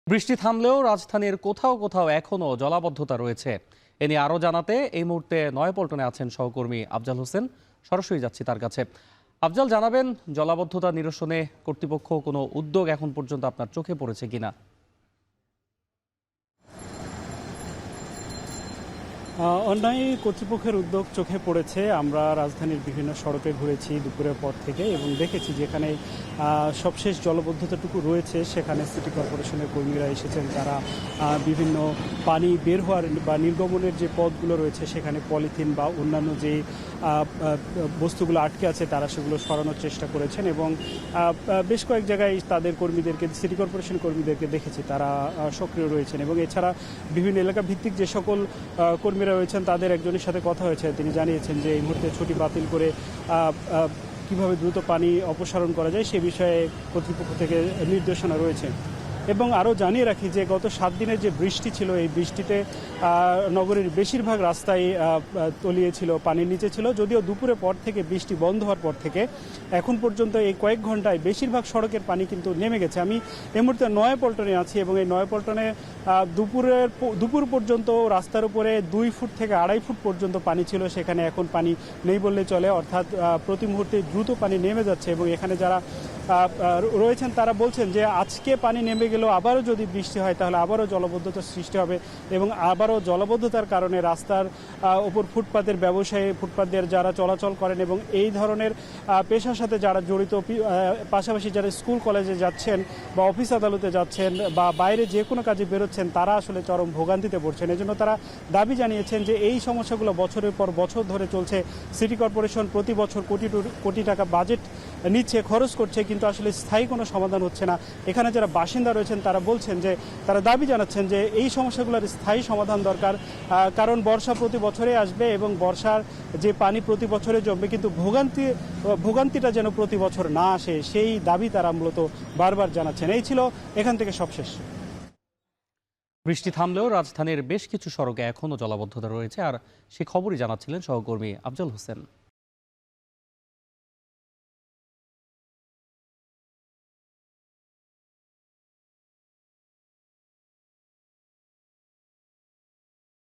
বৃষ্টি থামলেও রাজধানীর কোথাও কোথাও এখনো জলাবদ্ধতা রয়েছে। এ নিয়ে আরও জানাতে এই মুহূর্তে নয়াপল্টনে আছেন সহকর্মী আফজাল হোসেন। সরাসরি যাচ্ছি তার কাছে। আফজাল, জানাবেন জলাবদ্ধতা নিরসনে কর্তৃপক্ষ কোনো উদ্যোগ এখন পর্যন্ত আপনার চোখে পড়েছে কিনা? অন্যায় কর্তৃপক্ষের উদ্যোগ চোখে পড়েছে। আমরা রাজধানীর বিভিন্ন সড়কে ঘুরেছি দুপুরের পর থেকে এবং দেখেছি যেখানে সবশেষ জলবদ্ধতাটুকু রয়েছে সেখানে সিটি কর্পোরেশনের কর্মীরা এসেছেন। তারা বিভিন্ন পানি বের হওয়ার বা নির্গমনের যে পথগুলো রয়েছে সেখানে পলিথিন বা অন্যান্য যে বস্তুগুলো আটকে আছে তারা সেগুলো সরানোর চেষ্টা করেছেন এবং বেশ কয়েক জায়গায় তাদের কর্মীদেরকে, সিটি কর্পোরেশন কর্মীদেরকে দেখেছি তারা সক্রিয় রয়েছেন। এবং এছাড়া বিভিন্ন এলাকা ভিত্তিক যে সকল কর্মীরা রয়েছেন তাদের একজনের সাথে কথা হয়েছে। তিনি জানিয়েছেন যে এই মুহূর্তে ছুটি বাতিল করে কিভাবে দ্রুত পানি অপসারণ করা যায় সে বিষয়ে কর্তৃপক্ষ থেকে নির্দেশনা রয়েছে। এবং আরও জানিয়ে রাখি যে গত 7 দিনের যে বৃষ্টি ছিল এই বৃষ্টিতে নগরীর বেশিরভাগ রাস্তায় তলিয়ে ছিল, পানির নিচে ছিল। যদিও দুপুরের পর থেকে বৃষ্টি বন্ধ হওয়ার পর থেকে এখন পর্যন্ত এই কয়েক ঘন্টায় বেশিরভাগ সড়কের পানি কিন্তু নেমে গেছে। আমি এই মুহূর্তে নয়াপল্টনে আছি এবং এই নয়াপল্টনে দুপুর পর্যন্ত রাস্তার উপরে 2 ফুট থেকে 2.5 ফুট পর্যন্ত পানি ছিল, সেখানে এখন পানি নেই বললে চলে। অর্থাৎ প্রতি মুহূর্তে দ্রুত পানি নেমে যাচ্ছে এবং এখানে যারা রয়েছেন তারা বলছেন যে আজকে পানি নেমে গেলেও আবারও যদি বৃষ্টি হয় তাহলে আবারও জলবদ্ধতার সৃষ্টি হবে এবং আবারও জলবদ্ধতার কারণে রাস্তার উপর ফুটপাতের ব্যবসায়ী, ফুটপাতের যারা চলাচল করেন এবং এই ধরনের পেশার সাথে যারা জড়িত, পাশাপাশি যারা স্কুল কলেজে যাচ্ছেন বা অফিস আদালতে যাচ্ছেন বা বাইরে যে কোনো কাজে বেরোচ্ছেন তারা আসলে চরম ভোগান্তিতে পড়ছেন। এজন্য তারা দাবি জানিয়েছেন যে এই সমস্যাগুলো বছরের পর বছর ধরে চলছে। সিটি কর্পোরেশন প্রতি বছর কোটি টাকা বাজেট নিচ্ছে, খরচ করছে, কিন্তু আসলে স্থায়ী কোনো সমাধান হচ্ছে না। এখানে যারা বাসিন্দা রয়েছেন তারা বলছেন যে তারা দাবি জানাচ্ছেন যে এই সমস্যাগুলোর স্থায়ী সমাধান দরকার। কারণ বর্ষা প্রতি বছরে আসবে এবং বর্ষার যে পানি প্রতি বছরে জমবে, কিন্তু ভোগান্তিটা যেন প্রতি বছর না আসে সেই দাবি তারা মূলত বারবার জানাচ্ছেন। এই ছিল এখান থেকে সবশেষ। বৃষ্টি থামলেও রাজধানীর বেশ কিছু সড়কে এখনো জলাবদ্ধতা রয়েছে, আর সে খবরই জানাচ্ছিলেন সহকর্মী আফজাল হোসেন।